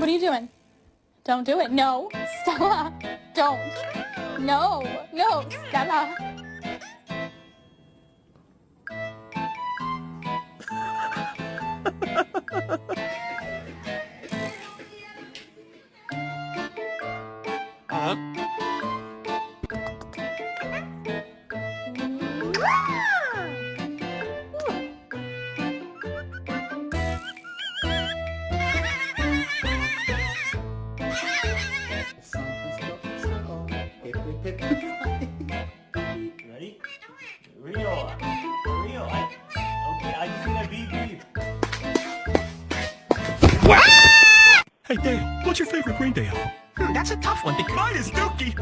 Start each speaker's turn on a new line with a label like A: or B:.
A: What are you doing? Don't do it. No, Stella. Don't. No, no, Stella.
B: Ready? Real. Real. Okay, I just need a beep beep.
C: Hey Dale, what's your favorite Green Day album?
D: That's a tough one because
C: Mine is Dookie!